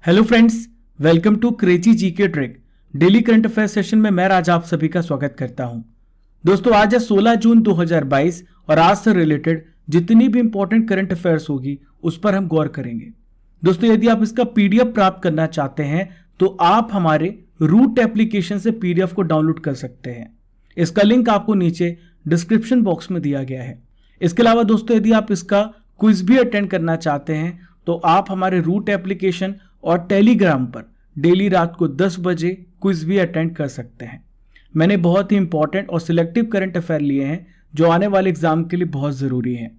Hello friends, welcome to crazy GK trick. Daily current affair session में मैं राज आप सभी का स्वागत करता हूं। दोस्तों आज है 16 जून 2022 और आज से रिलेटेड जितनी भी इंपॉर्टेंट करंट अफेयर्स होगी उस पर हम गौर करेंगे। दोस्तों यदि आप इसका पीडीएफ प्राप्त करना चाहते हैं तो आप हमारे रूट एप्लीकेशन से पीडीएफ को डाउनलोड कर सकते हैं। इसका लिंक आपको नीचे डिस्क्रिप्शन बॉक्स में दिया गया है। इसके अलावा दोस्तों यदि आप इसका क्विज भी अटेंड करना चाहते हैं तो आप हमारे रूट एप्लीकेशन और टेलीग्राम पर डेली रात को 10 बजे क्विज भी अटेंड कर सकते हैं। मैंने बहुत ही इंपॉर्टेंट और सिलेक्टिव करंट अफेयर लिए हैं जो आने वाले एग्जाम के लिए बहुत ज़रूरी हैं।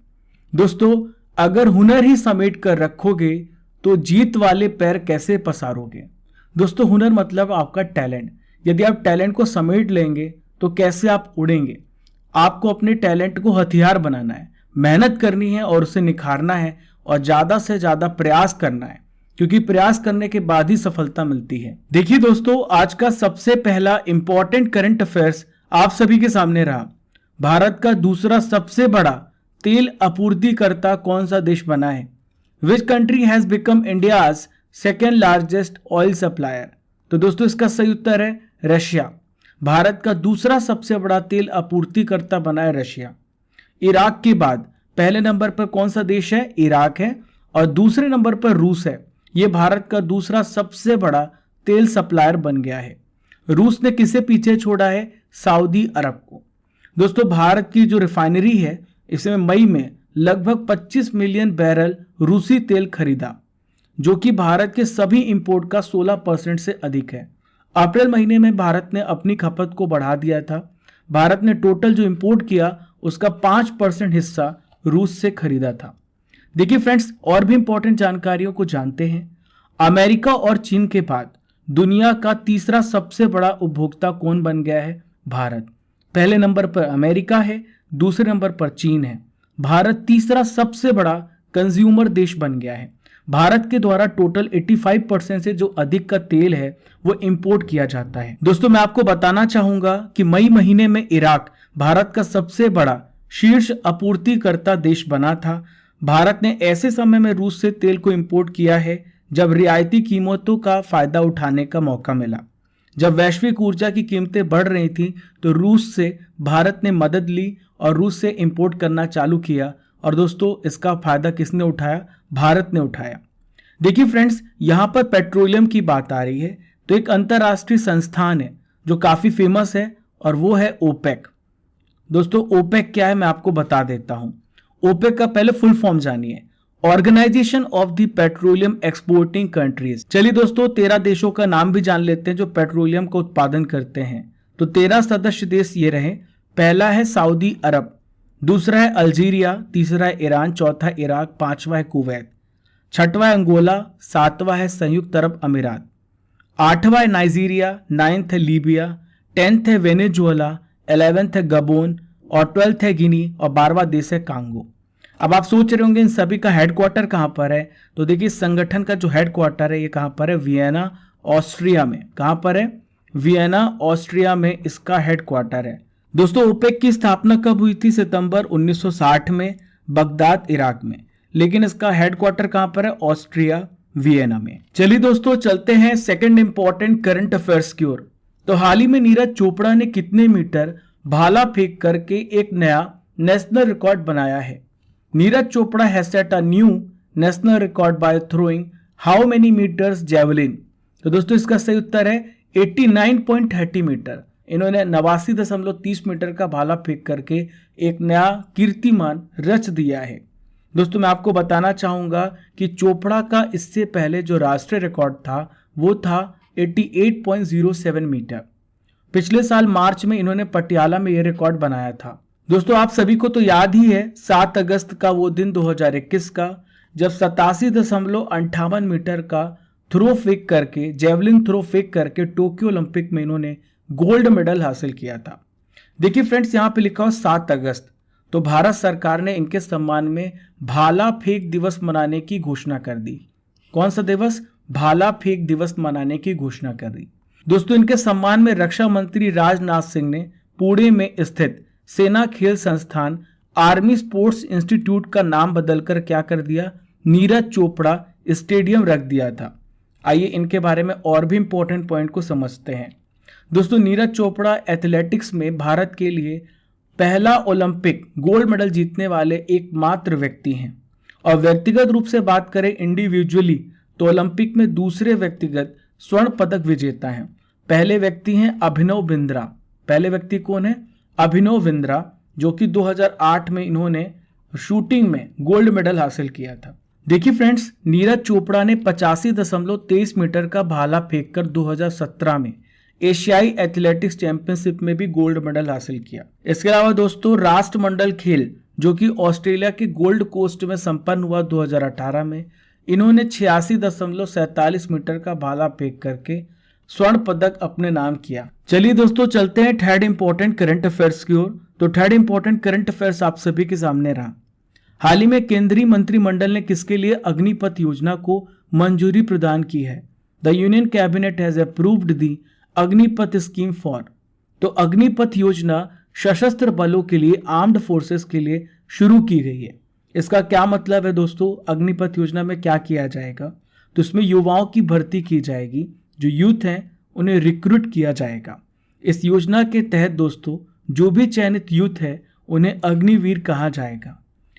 दोस्तों अगर हुनर ही समेट कर रखोगे तो जीत वाले पैर कैसे पसारोगे। दोस्तों हुनर मतलब आपका टैलेंट। यदि आप टैलेंट को समेट लेंगे तो कैसे आप उड़ेंगे। आपको अपने टैलेंट को हथियार बनाना है, मेहनत करनी है और उसे निखारना है और ज़्यादा से ज़्यादा प्रयास करना है, क्योंकि प्रयास करने के बाद ही सफलता मिलती है। देखिए दोस्तों आज का सबसे पहला इंपॉर्टेंट करंट अफेयर्स आप सभी के सामने रहा। भारत का दूसरा सबसे बड़ा तेल आपूर्तिकर्ता कौन सा देश बना है। Which country has become India's second largest oil supplier. तो दोस्तों इसका सही उत्तर है रशिया। भारत का दूसरा सबसे बड़ा तेल आपूर्तिकर्ता बना है रशिया। इराक के बाद पहले नंबर पर कौन सा देश है, इराक है, और दूसरे नंबर पर रूस है। यह भारत का दूसरा सबसे बड़ा तेल सप्लायर बन गया है। रूस ने किसे पीछे छोड़ा है, सऊदी अरब को। दोस्तों भारत की जो रिफाइनरी है इसमें मई में लगभग 25 मिलियन बैरल रूसी तेल खरीदा, जो कि भारत के सभी इंपोर्ट का 16% से अधिक है। अप्रैल महीने में भारत ने अपनी खपत को बढ़ा दिया था। भारत ने टोटल जो इंपोर्ट किया उसका 5% हिस्सा रूस से खरीदा था। देखिए फ्रेंड्स और भी इंपॉर्टेंट जानकारियों को जानते हैं। अमेरिका और चीन के बाद दुनिया का तीसरा सबसे बड़ा उपभोक्ता कौन बन गया है, भारत। पहले नंबर पर अमेरिका है, दूसरे नंबर पर चीन है। भारत तीसरा सबसे बड़ा कंज्यूमर देश बन गया है। भारत के द्वारा टोटल 85% से जो अधिक का तेल है वो इंपोर्ट किया जाता है। दोस्तों मैं आपको बताना चाहूंगा कि मई महीने में इराक भारत का सबसे बड़ा शीर्ष आपूर्तिकर्ता देश बना था। भारत ने ऐसे समय में रूस से तेल को इंपोर्ट किया है जब रियायती कीमतों का फायदा उठाने का मौका मिला। जब वैश्विक ऊर्जा की कीमतें बढ़ रही थी तो रूस से भारत ने मदद ली और रूस से इंपोर्ट करना चालू किया। और दोस्तों इसका फायदा किसने उठाया, भारत ने उठाया। देखिए फ्रेंड्स यहाँ पर पेट्रोलियम की बात आ रही है तो एक अंतर्राष्ट्रीय संस्थान है जो काफी फेमस है और वो है ओपेक। दोस्तों ओपेक क्या है मैं आपको बता देता हूं। ओपेक का पहले फुल फॉर्म जानिए, organization of the petroleum exporting countries. चलिए दोस्तों 13 देशों का नाम भी जान लेते हैं जो पेट्रोलियम का उत्पादन करते हैं। तो 13 सदस्य देश ये रहे। पहला है सऊदी अरब, दूसरा है अल्जीरिया, तीसरा है ईरान, चौथा इराक, पांचवा है कुवैत, छठवां है अंगोला, सातवां है संयुक्त अरब अमीरात, आठवां है नाइजीरिया, 9th है लीबिया, 10th है वेनेजुएला, 11th है गबोन और 12th है गिनी और 12वां देश है कांगो। अब आप सोच रहे होंगे इन सभी का हेडक्वार्टर कहां पर है। तो देखिए संगठन का जो हेडक्वार्टर है ये कहां पर है, वियना ऑस्ट्रिया में। कहां पर है, वियना ऑस्ट्रिया में इसका हेडक्वार्टर है। दोस्तों ओपेक की स्थापना कब हुई थी, सितंबर 1960 में बगदाद इराक में। लेकिन इसका हेडक्वार्टर कहां पर है, ऑस्ट्रिया वियना में। चलिए दोस्तों चलते हैं सेकंड इंपॉर्टेंट करंट अफेयर्स की ओर। तो हाल ही में नीरज चोपड़ा ने कितने मीटर भाला फेंक करके एक नया नेशनल रिकॉर्ड बनाया है। Neeraj Chopra has set a new national record by throwing how many meters javelin. तो दोस्तों इसका सही उत्तर है 89.30 मीटर। इन्होंने 89.30 मीटर का भाला फेंक करके एक नया कीर्तिमान रच दिया है। दोस्तों मैं आपको बताना चाहूंगा कि चोपड़ा का इससे पहले जो राष्ट्रीय रिकॉर्ड था वो था 88.07 मीटर। पिछले साल मार्च में इन्होंने पटियाला में यह रिकॉर्ड बनाया था। दोस्तों आप सभी को तो याद ही है 7 अगस्त का वो दिन 2021 का जब 87.58 मीटर का थ्रो फेंक करके, जेवलिन थ्रो फेंक करके टोक्यो ओलंपिक में इन्होंने गोल्ड मेडल हासिल किया था। देखिए फ्रेंड्स यहाँ पे लिखा हो 7 अगस्त, तो भारत सरकार ने इनके सम्मान में भाला फेंक दिवस मनाने की घोषणा कर दी। कौन सा दिवस, भाला फेंक दिवस मनाने की घोषणा कर दी। दोस्तों इनके सम्मान में रक्षा मंत्री राजनाथ सिंह ने पुणे में स्थित सेना खेल संस्थान आर्मी स्पोर्ट्स इंस्टीट्यूट का नाम बदलकर क्या कर दिया, नीरज चोपड़ा स्टेडियम रख दिया था। आइए इनके बारे में और भी इंपॉर्टेंट पॉइंट को समझते हैं। दोस्तों, नीरज चोपड़ा एथलेटिक्स में भारत के लिए पहला ओलंपिक गोल्ड मेडल जीतने वाले एकमात्र व्यक्ति हैं। और व्यक्तिगत रूप से बात करें इंडिविजुअली, तो ओलंपिक में दूसरे व्यक्तिगत स्वर्ण पदक विजेता हैं। पहले व्यक्ति हैं अभिनव बिंद्रा। पहले व्यक्ति कौन है? अभिनव बिंद्रा, जो कि 2008 में इन्होंने शूटिंग में गोल्ड मेडल हासिल किया था। देखिए फ्रेंड्स, नीरज चोपड़ा ने 85.23 मीटर का भाला फेंककर 2017 में एशियाई एथलेटिक्स चैंपियनशिप में भी गोल्ड मेडल हासिल किया। इसके अलावा दोस्तों, राष्ट्रमंडल खेल जो कि ऑस्ट्रेलिया के गोल्ड कोस्ट में संपन्न हुआ 2018 में, इन्होंने 86.47 मीटर का भाला फेंक करके स्वर्ण पदक अपने नाम किया। चलिए दोस्तों, चलते हैं थर्ड इंपॉर्टेंट करंट अफेयर्स की ओर। तो थर्ड इंपॉर्टेंट करंट अफेयर्स आप सभी के सामने रहा। हाल ही में केंद्रीय मंत्रिमंडल ने किसके लिए अग्निपथ योजना को मंजूरी प्रदान की है? The union cabinet has approved the Agnipath scheme for. तो अग्निपथ योजना सशस्त्र बलों के लिए, आर्म्ड फोर्सेस के लिए शुरू की गई है। इसका क्या मतलब है दोस्तों? अग्निपथ योजना में क्या किया जाएगा? तो इसमें युवाओं की भर्ती की जाएगी, जो यूथ हैं उन्हें रिक्रूट किया जाएगा। इस योजना के तहत दोस्तों, जो भी चयनित यूथ है उन्हें अग्निवीर कहा जाएगा।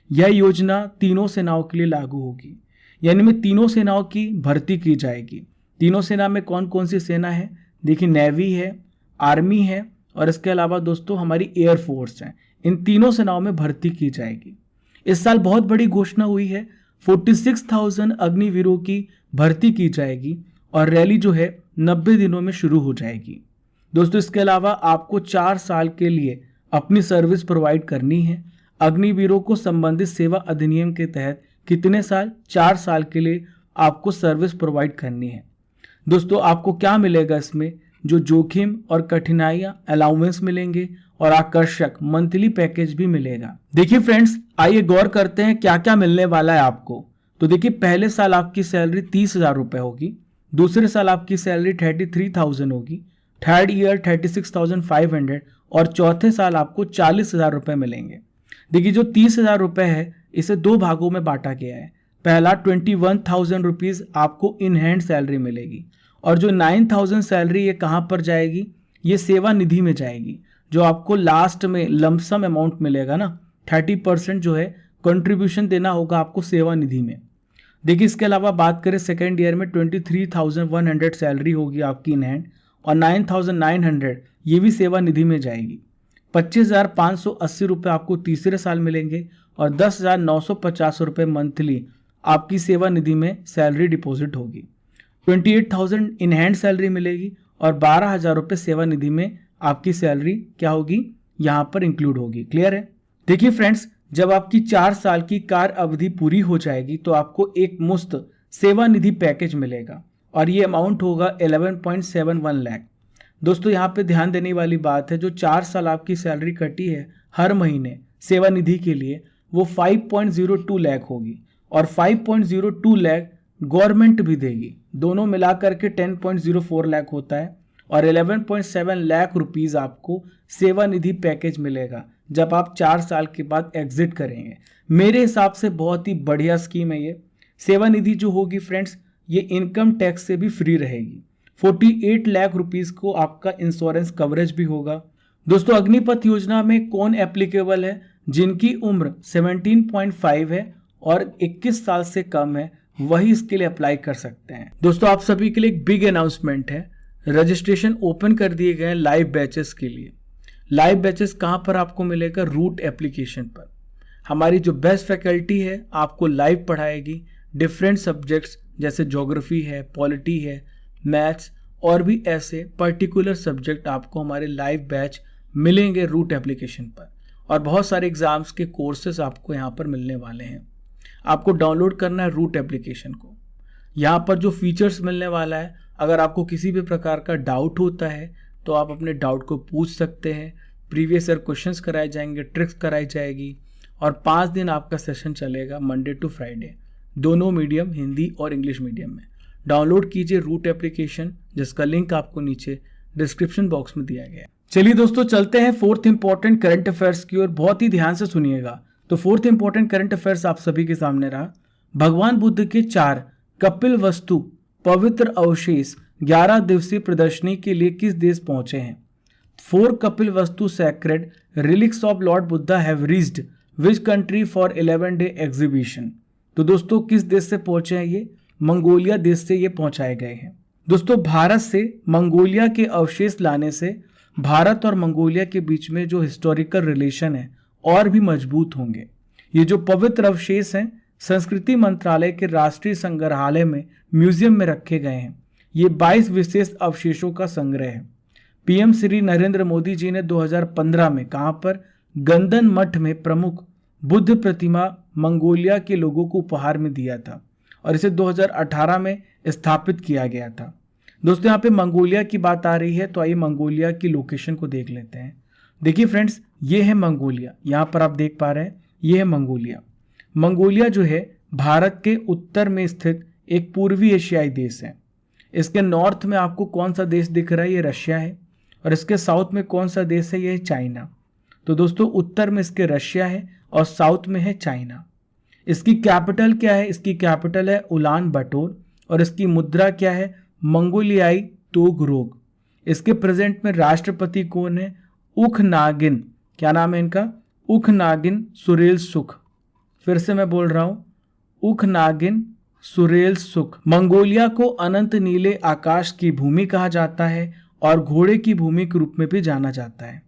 यह योजना तीनों सेनाओं के लिए लागू होगी, यानी में तीनों सेनाओं की भर्ती की जाएगी। तीनों सेना में कौन कौन सी सेना है? देखिए, नेवी है, आर्मी है और इसके अलावा दोस्तों हमारी एयर फोर्स है। इन तीनों सेनाओं में भर्ती की जाएगी। इस साल बहुत बड़ी घोषणा हुई है, 46,000 अग्निवीरों की भर्ती की जाएगी और रैली जो है 90 दिनों में शुरू हो जाएगी। दोस्तों, इसके अलावा आपको 4 साल के लिए अपनी सर्विस प्रोवाइड करनी है। अग्निवीरों को संबंधित सेवा अधिनियम के तहत कितने साल? 4 साल के लिए आपको सर्विस प्रोवाइड करनी है। दोस्तों, आपको क्या मिलेगा इसमें? जो जोखिम और कठिनाइयां अलाउंस मिलेंगे और आकर्षक मंथली पैकेज भी मिलेगा। देखिए फ्रेंड्स, आइए गौर करते हैं क्या क्या मिलने वाला है आपको। तो देखिए, पहले साल आपकी सैलरी 30,000 रुपए होगी, दूसरे साल आपकी सैलरी 33,000 होगी, थर्ड ईयर 36,500 और चौथे साल आपको 40,000 रुपए मिलेंगे। देखिए, जो 30,000 रुपए है इसे 2 भागों में बांटा गया है। पहला 21,000 रुपीज़ आपको इन हैंड सैलरी मिलेगी और जो 9,000 सैलरी ये कहाँ पर जाएगी? ये सेवा निधि में जाएगी, जो आपको लास्ट में लमसम अमाउंट मिलेगा ना, 30% जो है कंट्रीब्यूशन देना होगा आपको सेवा निधि में। देखिए, इसके अलावा बात करें सेकेंड ईयर में 23,100 सैलरी होगी आपकी इन हैंड और 9,900 ये भी सेवा निधि में जाएगी। 25,580 रुपये आपको तीसरे साल मिलेंगे और 10,950 रुपये मंथली आपकी सेवा निधि में सैलरी डिपॉजिट होगी। 28,000 इन हैंड सैलरी मिलेगी और 12,000 रुपये सेवा निधि में आपकी सैलरी क्या होगी? यहाँ पर इंक्लूड होगी। क्लियर है? देखिए फ्रेंड्स, जब आपकी 4 साल की कार्य अवधि पूरी हो जाएगी तो आपको एक मुफ्त सेवा निधि पैकेज मिलेगा और ये अमाउंट होगा 11.71 लाख। दोस्तों, यहाँ पे ध्यान देने वाली बात है, जो 4 साल आपकी सैलरी कटी है हर महीने सेवा निधि के लिए, वो 5.02 लाख होगी और 5.02 लाख गवर्नमेंट भी देगी। दोनों मिलाकर के 10.04 लाख होता है और 11.7 लाख रुपीज़ आपको सेवा निधि पैकेज मिलेगा जब आप 4 साल के बाद एग्जिट करेंगे। मेरे हिसाब से बहुत ही बढ़िया स्कीम है ये। सेवा निधि जो होगी फ्रेंड्स, ये इनकम टैक्स से भी फ्री रहेगी। 48 लाख रुपीज़ को आपका इंश्योरेंस कवरेज भी होगा। दोस्तों, अग्निपथ योजना में कौन एप्लीकेबल है? जिनकी उम्र 17.5 है और 21 साल से कम है, वही इसके लिए अप्लाई कर सकते हैं। दोस्तों, आप सभी के लिए एक बिग अनाउंसमेंट है, रजिस्ट्रेशन ओपन कर दिए गए हैं लाइव बैचेस के लिए। लाइव बैचेस कहाँ पर आपको मिलेगा? रूट एप्लीकेशन पर। हमारी जो बेस्ट फैकल्टी है आपको लाइव पढ़ाएगी। डिफरेंट सब्जेक्ट्स जैसे ज्योग्राफी है, पॉलिटी है, मैथ्स और भी ऐसे पर्टिकुलर सब्जेक्ट आपको हमारे लाइव बैच मिलेंगे रूट एप्लीकेशन पर। और बहुत सारे एग्जाम्स के कोर्सेस आपको यहाँ पर मिलने वाले हैं। आपको डाउनलोड करना है रूट एप्लीकेशन को। यहाँ पर जो फीचर्स मिलने वाला है, अगर आपको किसी भी प्रकार का डाउट होता है तो आप अपने डाउट को पूछ सकते हैं। प्रीवियस ईयर क्वेश्चंस कराए जाएंगे, ट्रिक्स कराई जाएगी और 5 दिन आपका सेशन चलेगा, मंडे टू फ्राइडे, दोनों मीडियम, हिंदी और इंग्लिश मीडियम में। डाउनलोड कीजिए रूट एप्लीकेशन, जिसका लिंक आपको नीचे डिस्क्रिप्शन बॉक्स में दिया गया है। चलिए दोस्तों, चलते हैं फोर्थ इंपॉर्टेंट करंट अफेयर्स की ओर। बहुत ही ध्यान से सुनिएगा। तो फोर्थ इंपॉर्टेंट करंट अफेयर्स आप सभी के सामने रहा। भगवान बुद्ध के 4 कपिल वस्तु पवित्र अवशेष 11 दिवसीय प्रदर्शनी के लिए किस देश पहुंचे हैं? 4 कपिल वस्तु sacred relics of Lord Buddha have reached which country for 11 day exhibition? तो दोस्तों किस देश से पहुंचे हैं ये? मंगोलिया देश से ये पहुंचाए गए हैं। दोस्तों भारत से मंगोलिया के अवशेष लाने से भारत और मंगोलिया के बीच में जो हिस्टोरिकल रिलेशन है और भी मजबूत होंगे। ये जो पवित्र अवशेष हैं संस्कृति मंत्रालय के राष्ट्रीय संग्रहालय में म्यूजियम में रखे गए हैं। ये 22 विशेष अवशेषों का संग्रह है। पीएम श्री नरेंद्र मोदी जी ने 2015 में कहां पर गंदन मठ में प्रमुख बुद्ध प्रतिमा मंगोलिया के लोगों को उपहार में दिया था और इसे 2018 में स्थापित किया गया था। दोस्तों यहाँ पे मंगोलिया की बात आ रही है तो आइए मंगोलिया की लोकेशन को देख लेते हैं। देखिए फ्रेंड्स, ये है मंगोलिया, यहाँ पर आप देख पा रहे हैं ये है मंगोलिया। मंगोलिया जो है भारत के उत्तर में स्थित एक पूर्वी एशियाई देश है। इसके नॉर्थ में आपको कौन सा देश दिख रहा है? ये रशिया है। और इसके साउथ में कौन सा देश है? ये है चाइना। तो दोस्तों उत्तर में इसके रशिया है और साउथ में है चाइना। इसकी कैपिटल क्या है? इसकी कैपिटल है उलान बटोर और इसकी मुद्रा क्या है? मंगोलियाई तोगरोग। इसके प्रेजेंट में राष्ट्रपति कौन है? उखनागिन। क्या नाम है इनका? उखनागिन सुरेलसुख। फिर से मैं बोल रहा हूं, उखनागिन सुरेलसुख। मंगोलिया को अनंत नीले आकाश की भूमि कहा जाता है और घोड़े की भूमि के रूप में भी जाना जाता है।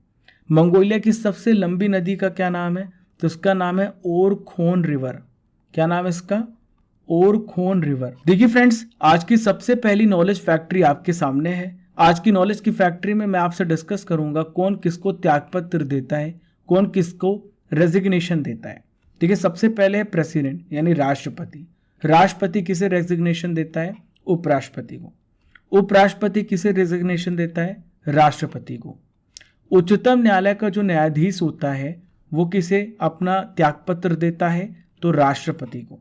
मंगोलिया की सबसे लंबी नदी का क्या नाम है? तो इसका नाम है ओरखोन रिवर। क्या नाम है इसका? ओरखोन रिवर। देखिए फ्रेंड्स, आज की सबसे पहली नॉलेज फैक्ट्री आपके सामने है। आज की नॉलेज की फैक्ट्री में मैं आपसे डिस्कस करूंगा कौन किसको त्यागपत्र देता है, कौन किसको रेजिग्नेशन देता है। ठीक है, सबसे पहले है प्रेसिडेंट यानी राष्ट्रपति। राष्ट्रपति किसे रेजिग्नेशन देता है? उपराष्ट्रपति को। उपराष्ट्रपति किसे रेजिग्नेशन देता है? राष्ट्रपति को। उच्चतम न्यायालय का जो न्यायाधीश होता है वो किसे अपना त्यागपत्र देता है? तो राष्ट्रपति को।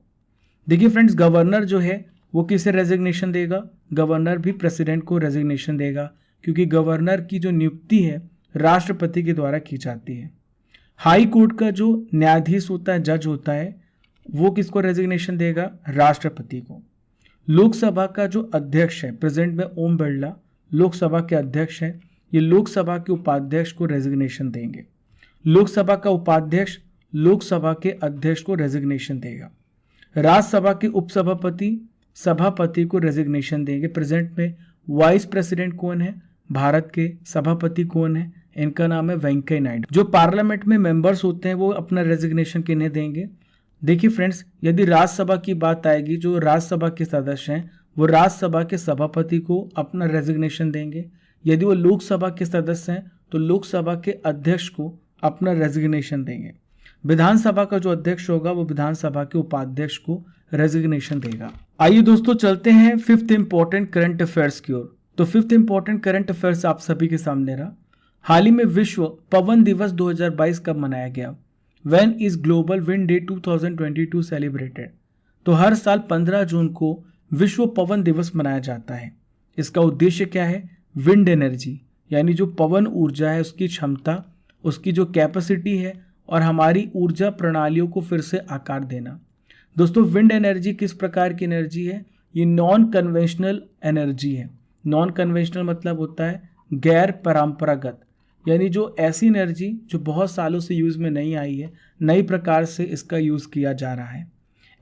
देखिए फ्रेंड्स, गवर्नर जो है वो किसे रेजिग्नेशन देगा? गवर्नर भी प्रेसिडेंट को रेजिग्नेशन देगा, क्योंकि गवर्नर की जो नियुक्ति है राष्ट्रपति के द्वारा की जाती है। हाई कोर्ट का जो न्यायाधीश होता है, जज होता है, वो किसको रेजिग्नेशन देगा? राष्ट्रपति को। लोकसभा का जो अध्यक्ष है, प्रेजेंट में ओम बिरला लोकसभा के अध्यक्ष हैं, ये लोकसभा के उपाध्यक्ष को रेजिग्नेशन देंगे। लोकसभा का उपाध्यक्ष लोकसभा के अध्यक्ष को रेजिग्नेशन देगा। राज्यसभा के उपसभापति सभापति को रेजिग्नेशन देंगे। प्रेजेंट में वाइस प्रेसिडेंट कौन है? भारत के सभापति कौन है? इनका नाम है वेंकैया नायडू। जो पार्लियामेंट में मेंबर्स होते हैं वो अपना रेजिग्नेशन किन्हें देंगे? देखिए फ्रेंड्स, यदि राज्यसभा की बात आएगी, जो राज्यसभा के सदस्य हैं वो राज्यसभा के सभापति को अपना रेजिग्नेशन देंगे। यदि वो लोकसभा के सदस्य हैं तो लोकसभा के अध्यक्ष को अपना रेजिग्नेशन देंगे। विधानसभा का जो अध्यक्ष होगा वो विधानसभा के उपाध्यक्ष को रेजिग्नेशन देगा। आइए दोस्तों चलते हैं फिफ्थ इंपॉर्टेंट करंट अफेयर्स की ओर। तो फिफ्थ इंपॉर्टेंट करंट अफेयर्स आप सभी के सामने रहा। हाल ही में विश्व पवन दिवस 2022 कब मनाया गया? When is global wind day 2022 celebrated? तो हर साल 15 जून को विश्व पवन दिवस मनाया जाता है। इसका उद्देश्य क्या है? विंड एनर्जी यानी जो पवन ऊर्जा है उसकी क्षमता, उसकी जो कैपेसिटी है और हमारी ऊर्जा प्रणालियों को फिर से आकार देना। दोस्तों विंड एनर्जी किस प्रकार की एनर्जी है? ये नॉन कन्वेंशनल एनर्जी है। नॉन कन्वेंशनल मतलब होता है गैर परंपरागत, यानी जो ऐसी एनर्जी जो बहुत सालों से यूज में नहीं आई है, नई प्रकार से इसका यूज किया जा रहा है।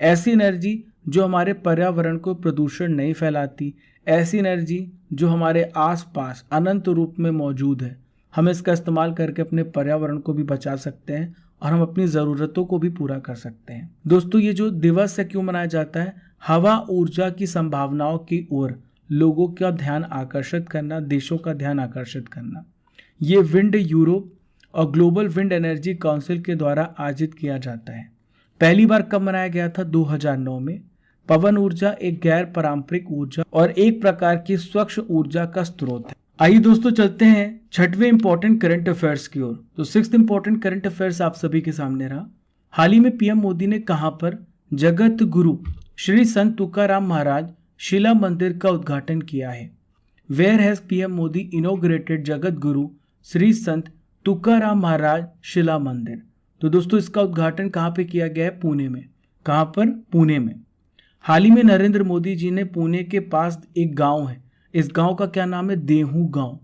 ऐसी एनर्जी जो हमारे पर्यावरण को प्रदूषण नहीं फैलाती, ऐसी एनर्जी जो हमारे आसपास अनंत रूप में मौजूद है। हम इसका इस्तेमाल करके अपने पर्यावरण को भी बचा सकते हैं और हम अपनी ज़रूरतों को भी पूरा कर सकते हैं। दोस्तों ये जो दिवस है क्यों मनाया जाता है? हवा ऊर्जा की संभावनाओं की ओर लोगों का ध्यान आकर्षित करना, देशों का ध्यान आकर्षित करना। ये विंड यूरोप और ग्लोबल विंड एनर्जी काउंसिल के द्वारा आयोजित किया जाता है। पहली बार कब मनाया गया था? 2009 में। पवन ऊर्जा एक गैर पारंपरिक ऊर्जा और एक प्रकार की स्वच्छ ऊर्जा का स्रोत है। आइए दोस्तों चलते हैं छठवें इंपॉर्टेंट करंट अफेयर्स की ओर। तो सिक्स्थ इंपॉर्टेंट करंट अफेयर्स आप सभी के सामने रहा। हाल ही में पीएम मोदी ने कहां पर जगत गुरु श्री संत तुकाराम महाराज शिला मंदिर का उद्घाटन किया है? Where has PM Modi inaugurated Jagat Guru Shri संत तुकाराम महाराज शिला मंदिर? तो दोस्तों इसका उद्घाटन कहां पे किया गया है? पुणे में। कहां पर? पुणे में। हाल ही में नरेंद्र मोदी जी ने पुणे के पास एक गांव है, इस गांव का क्या नाम है, देहू गांव।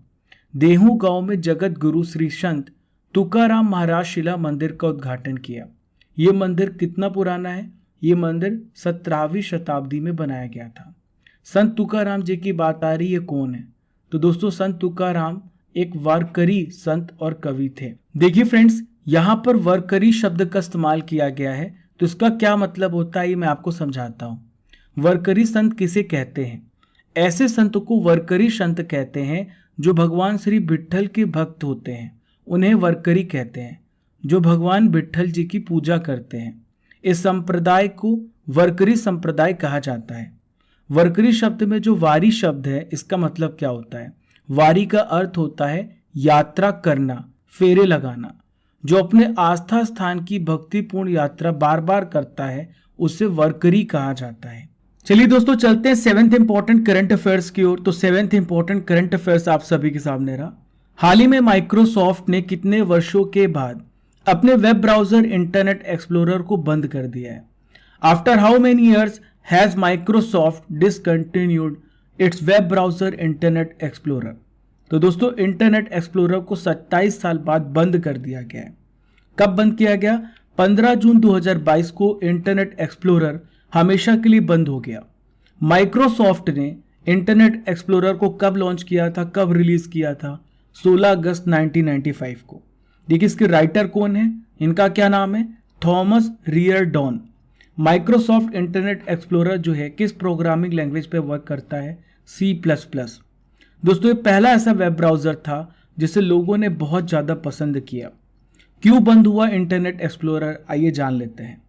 देहू गांव में जगत गुरु श्री संत तुकाराम महाराज शिला मंदिर का उद्घाटन किया। ये मंदिर कितना पुराना है, ये मंदिर 17वीं शताब्दी में बनाया गया था। संत तुकाराम जी की बात आ रही है, कौन है? तो दोस्तों संत तुकाराम एक वारकरी संत और कवि थे। देखिए फ्रेंड्स, यहाँ पर वारकरी शब्द का इस्तेमाल किया गया है, तो इसका क्या मतलब होता है ये मैं आपको समझाता हूँ। वारकरी संत किसे कहते हैं? ऐसे संत को वारकरी संत कहते हैं जो भगवान श्री विट्ठल के भक्त होते हैं, उन्हें वारकरी कहते हैं, जो भगवान विट्ठल जी की पूजा करते हैं। इस संप्रदाय को वारकरी संप्रदाय कहा जाता है। वारकरी शब्द में जो वारी शब्द है, इसका मतलब क्या होता है? वारी का अर्थ होता है यात्रा करना, फेरे लगाना। जो अपने आस्था स्थान की भक्तिपूर्ण यात्रा बार बार करता है उसे वारकरी कहा जाता है। चलिए दोस्तों चलते हैं 7th इंपॉर्टेंट करंट अफेयर्स की ओर। तो 7th इंपॉर्टेंट करंट अफेयर्स आप सभी के सामने रहा। हाल ही में माइक्रोसॉफ्ट ने कितने वर्षों के बाद अपने वेब ब्राउजर इंटरनेट एक्सप्लोरर को बंद कर दिया है? After how many years has Microsoft discontinued it's web browser internet explorer? तो दोस्तों इंटरनेट एक्सप्लोरर को 27 साल बाद बंद कर दिया गया है। कब बंद किया गया? 15 जून 2022 को इंटरनेट एक्सप्लोरर हमेशा के लिए बंद हो गया। माइक्रोसॉफ्ट ने इंटरनेट एक्सप्लोरर को कब लॉन्च किया था, कब रिलीज किया था? 16 अगस्त 1995 को। देखिए इसके राइटर कौन है, इनका क्या नाम है? थॉमस रियरडॉन। माइक्रोसॉफ्ट इंटरनेट एक्सप्लोरर जो है किस प्रोग्रामिंग लैंग्वेज पे वर्क करता है? C++। दोस्तों ये पहला ऐसा वेब ब्राउजर था जिसे लोगों ने बहुत ज़्यादा पसंद किया। क्यों बंद हुआ इंटरनेट एक्सप्लोरर, आइए जान लेते हैं।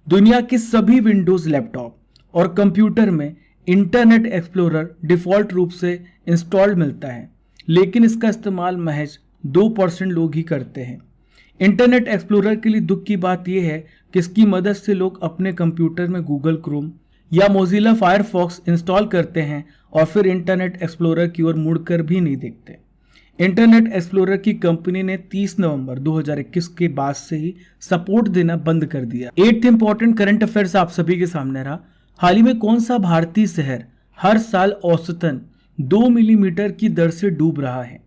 दुनिया के सभी विंडोज़ लैपटॉप और कंप्यूटर में इंटरनेट एक्सप्लोरर डिफ़ॉल्ट रूप से इंस्टॉल्ड मिलता है, लेकिन इसका इस्तेमाल महज 2% लोग ही करते हैं। इंटरनेट एक्सप्लोरर के लिए दुख की बात यह है कि इसकी मदद से लोग अपने कंप्यूटर में गूगल क्रोम या मोजिला फायरफॉक्स इंस्टॉल करते हैं और फिर इंटरनेट एक्सप्लोरर की ओर मुड़कर भी नहीं देखते। इंटरनेट एक्सप्लोरर की कंपनी ने 30 नवंबर 2021 के बाद से ही सपोर्ट देना बंद कर दिया। 8th इंपॉर्टेंट करंट अफेयर्स आप सभी के सामने रहा। हाल ही में कौन सा भारतीय शहर हर साल औसतन 2 मिलीमीटर की दर से डूब रहा है?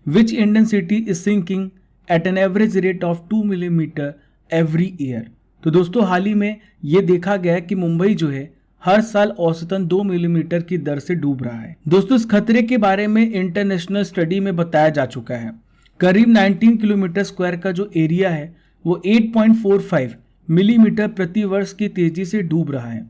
Which Indian city is sinking at an average rate of 2 millimeter every year? तो दोस्तों हाल ही में ये देखा गया है कि मुंबई जो है हर साल औसतन 2 मिलीमीटर की दर से डूब रहा है। दोस्तों इस खतरे के बारे में इंटरनेशनल स्टडी में बताया जा चुका है। करीब 19 किलोमीटर स्क्वायर का जो एरिया है वो 8.45 मिलीमीटर प्रति वर्ष की तेजी से डूब रहा है।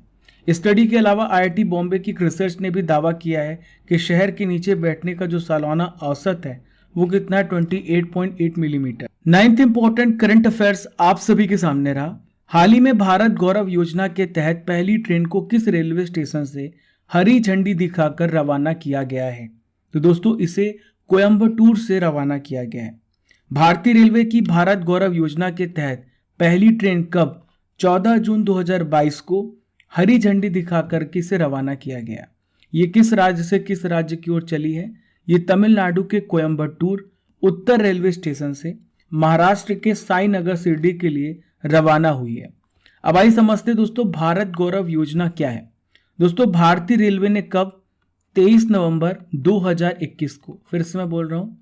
स्टडी के अलावा IIT बॉम्बे की रिसर्च ने भी दावा किया है कि शहर के नीचे बैठने का जो सालाना औसत है वो कितना है, 28.8 millimetre. 9th important current affairs आप सभी के सामने रहा। हाल ही में भारत गौरव योजना के तहत पहली ट्रेन को किस रेलवे स्टेशन से हरी झंडी दिखाकर रवाना किया गया है? तो दोस्तों इसे कोयम्बटूर से रवाना किया गया है। भारतीय रेलवे की भारत गौरव योजना के तहत पहली ट्रेन कब? 14 जून 2022 को हरी झंडी दिखाकर किसे रवाना किया गया? ये किस राज्य से किस राज्य की ओर चली है? ये तमिलनाडु के कोयम्बटूर उत्तर रेलवे स्टेशन से महाराष्ट्र के साईनगर शिरडी के लिए रवाना हुई है। अब आइए समझते दोस्तों भारत गौरव योजना क्या है। दोस्तों भारतीय रेलवे ने कब? 23 नवंबर 2021 को, फिर से मैं बोल रहा हूँ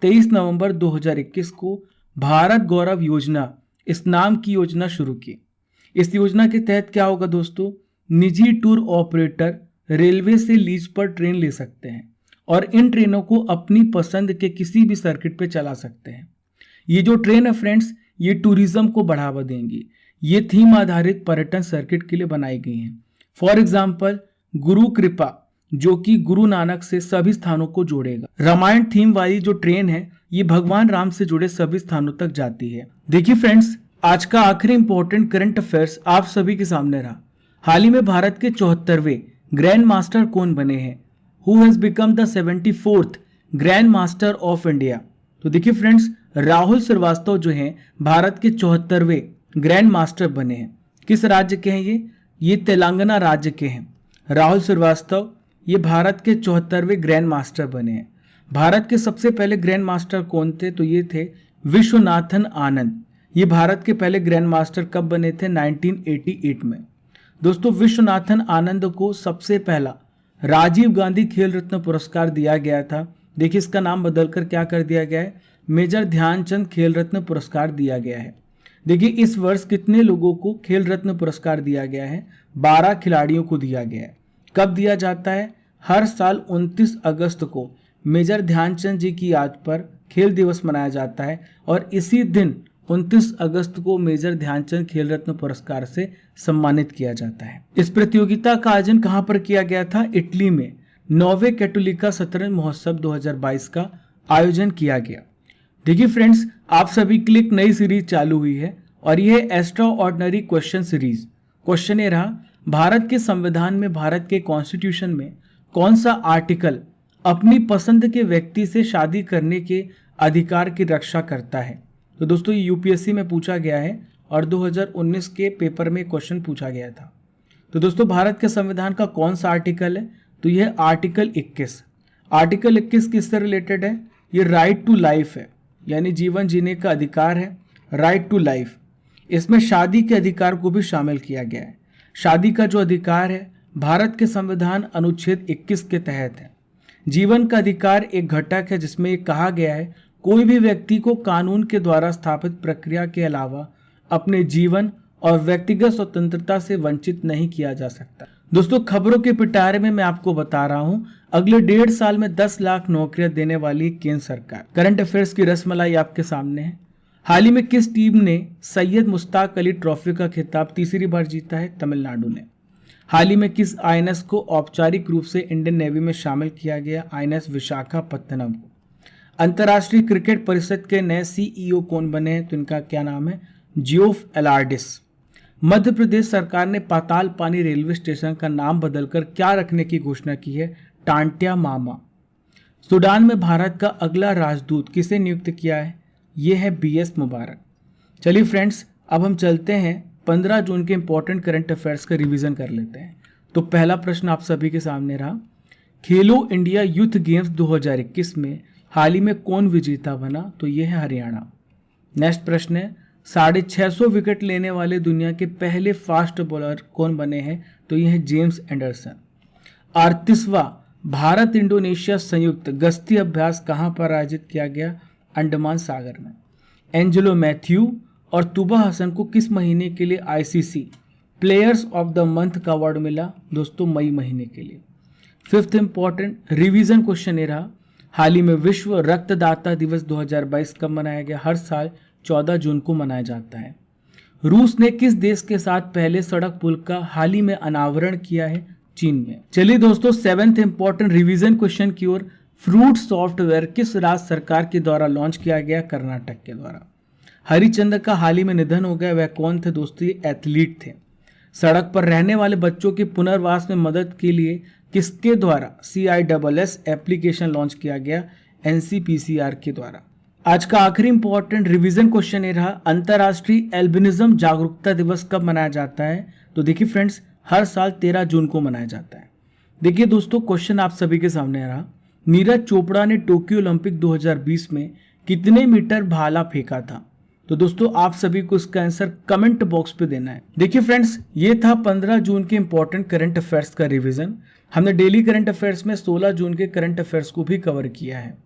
23 नवंबर 2021 को भारत गौरव योजना इस नाम की योजना शुरू की। इस योजना के तहत क्या होगा दोस्तों? निजी टूर ऑपरेटर रेलवे से लीज पर ट्रेन ले सकते हैं और इन ट्रेनों को अपनी पसंद के किसी भी सर्किट पे चला सकते हैं। ये जो ट्रेन है फ्रेंड्स, ये टूरिज्म को बढ़ावा देंगी। ये थीम आधारित पर्यटन सर्किट के लिए बनाई गई हैं। फॉर एग्जाम्पल गुरु कृपा जो कि गुरु नानक से सभी स्थानों को जोड़ेगा। रामायण थीम वाली जो ट्रेन है ये भगवान राम से जुड़े सभी स्थानों तक जाती है। देखिए फ्रेंड्स, आज का आखिरी इंपॉर्टेंट करंट अफेयर्स आप सभी के सामने रहा। हाल ही में भारत के 74वें ग्रैंड मास्टर कौन बने हैं? Who has become the 74th grand master of India? तो देखिए फ्रेंड्स, राहुल श्रीवास्तव जो हैं भारत के 74वें ग्रैंड मास्टर बने हैं। किस राज्य के हैं ये तेलंगाना राज्य के हैं। राहुल श्रीवास्तव ये भारत के 74वें ग्रैंड मास्टर बने हैं। भारत के सबसे पहले ग्रैंड मास्टर कौन थे? तो ये थे विश्वनाथन आनंद। ये भारत के पहले ग्रैंड मास्टर कब बने थे? 1988 में। दोस्तों विश्वनाथन आनंद को सबसे पहला राजीव गांधी खेल रत्न पुरस्कार दिया गया था। देखिए इसका नाम बदलकर क्या कर दिया गया है, मेजर ध्यानचंद खेल रत्न पुरस्कार दिया गया है। देखिए इस वर्ष कितने लोगों को खेल रत्न पुरस्कार दिया गया है, 12 खिलाड़ियों को दिया गया है। कब दिया जाता है, हर साल 29 अगस्त को मेजर ध्यानचंद जी की याद पर खेल दिवस मनाया जाता है और इसी दिन 29 अगस्त को मेजर ध्यानचंद खेल रत्न पुरस्कार से सम्मानित किया जाता है। इस प्रतियोगिता का आयोजन कहां पर किया गया था, इटली में 9वें कैटोलिका शतरंज महोत्सव 2022 का आयोजन किया गया। देखिए फ्रेंड्स, आप सभी के लिए एक नई सीरीज चालू हुई है और यह extra ordinary question series. Question ये रहा, भारत के संविधान में भारत के कॉन्स्टिट्यूशन में कौन सा आर्टिकल अपनी पसंद के व्यक्ति से शादी करने के अधिकार की रक्षा करता है। तो दोस्तों ये यूपीएससी में पूछा गया है और 2019 के पेपर में क्वेश्चन पूछा गया था। तो दोस्तों भारत के संविधान का कौन सा आर्टिकल है, तो यह आर्टिकल 21। आर्टिकल 21 किससे रिलेटेड है, ये राइट टू लाइफ है, यानी जीवन जीने का अधिकार है, राइट टू लाइफ। इसमें शादी के अधिकार को भी शामिल किया गया है। शादी का जो अधिकार है भारत के संविधान अनुच्छेद 21 के तहत है। जीवन का अधिकार एक घटक है जिसमें ये कहा गया है कोई भी व्यक्ति को कानून के द्वारा स्थापित प्रक्रिया के अलावा अपने जीवन और व्यक्तिगत स्वतंत्रता से वंचित नहीं किया जा सकता। दोस्तों खबरों के पिटारे में मैं आपको बता रहा हूं, अगले 1.5 साल में 10 लाख नौकरियां देने वाली केंद्र सरकार। करंट अफेयर्स की रसमलाई आपके सामने है। हाल ही में किस टीम ने सैयद मुश्ताक अली ट्रॉफी का खिताब तीसरी बार जीता है, तमिलनाडु ने। हाल ही में किस आईएनएस को औपचारिक रूप से इंडियन नेवी में शामिल किया गया, आईएनएस विशाखापत्तनम को। अंतर्राष्ट्रीय क्रिकेट परिषद के नए सीईओ कौन बने हैं, तो इनका क्या नाम है, जियोफ एलार्डिस। मध्य प्रदेश सरकार ने पाताल पानी रेलवे स्टेशन का नाम बदलकर क्या रखने की घोषणा की है, टांटिया मामा। सूडान में भारत का अगला राजदूत किसे नियुक्त किया है, ये है बीएस मुबारक। चलिए फ्रेंड्स, अब हम चलते हैं 15 जून के इंपॉर्टेंट करंट अफेयर्स का रिवीजन कर लेते हैं। तो पहला प्रश्न आप सभी के सामने रहा, खेलो इंडिया यूथ गेम्स 2021 में हाल ही में कौन विजेता बना, तो ये है हरियाणा। नेक्स्ट प्रश्न है, 650 विकेट लेने वाले दुनिया के पहले फास्ट बॉलर कौन बने हैं, तो ये है जेम्स एंडरसन। 38वां भारत इंडोनेशिया संयुक्त गश्ती अभ्यास कहां पर आयोजित किया गया, अंडमान सागर में। एंजेलो मैथ्यू और तुबा हसन को किस महीने के लिए ICC players of the month का अवार्ड मिला, दोस्तों मई महीने के लिए। फिफ्थ इंपॉर्टेंट रिवीजन क्वेश्चन ये रहा, हाल ही में विश्व रक्तदाता दिवस 2022 कब मनाया गया, हर साल 14 जून को मनाया जाता है। रूस ने किस देश के साथ पहले सड़क पुल का हाल ही में अनावरण किया है, चीन में। चलिए दोस्तों सेवेंथ इंपॉर्टेंट रिवीजन क्वेश्चन की ओर, फ्रूट सॉफ्टवेयर किस राज्य सरकार के द्वारा लॉन्च किया गया, कर्नाटक के द्वारा। हरिचंद्र का हाल ही में निधन हो गया, वह कौन थे दोस्तों, ये एथलीट थे। सड़क पर रहने वाले बच्चों के पुनर्वास में मदद के लिए किसके द्वारा CISS एप्लीकेशन लॉन्च किया गया, NCPCR के द्वारा। आज का आखिरी इंपॉर्टेंट रिवीजन क्वेश्चन ये रहा, अंतर्राष्ट्रीय एल्बिनिज्म जागरूकता दिवस कब मनाया जाता है, तो देखिए फ्रेंड्स हर साल 13 जून को मनाया जाता है। देखिए दोस्तों क्वेश्चन आप सभी के सामने रहा, नीरज चोपड़ा ने टोक्यो ओलंपिक 2020 में कितने मीटर भाला फेंका था, तो दोस्तों आप सभी को इसका आंसर कमेंट बॉक्स पे देना है। देखिए फ्रेंड्स ये था 15 जून के इंपॉर्टेंट करंट अफेयर्स का रिवीजन। हमने डेली करंट अफेयर्स में 16 जून के करंट अफेयर्स को भी कवर किया है।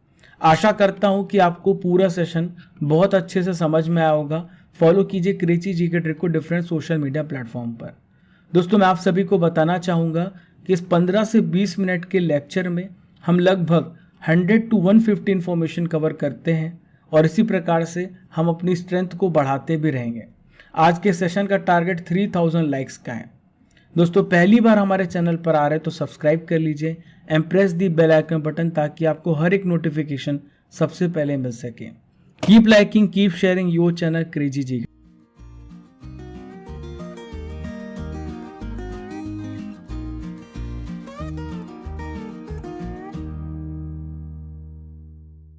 आशा करता हूं कि आपको पूरा सेशन बहुत अच्छे से समझ में आया होगा। फॉलो कीजिए क्रेची जीके ट्रिक को डिफरेंट सोशल मीडिया प्लेटफॉर्म पर। दोस्तों मैं आप सभी को बताना चाहूँगा कि इस 15 से 20 मिनट के लेक्चर में हम लगभग 100 to 150 इन्फॉर्मेशन कवर करते हैं और इसी प्रकार से हम अपनी स्ट्रेंथ को बढ़ाते भी रहेंगे। आज के सेशन का टारगेट 3000 लाइक्स का है। दोस्तों पहली बार हमारे चैनल पर आ रहे हैं तो सब्सक्राइब कर लीजिए and press the bell icon button ताकि आपको हर एक नोटिफिकेशन सबसे पहले मिल सके। Keep liking, keep sharing your channel crazy ji.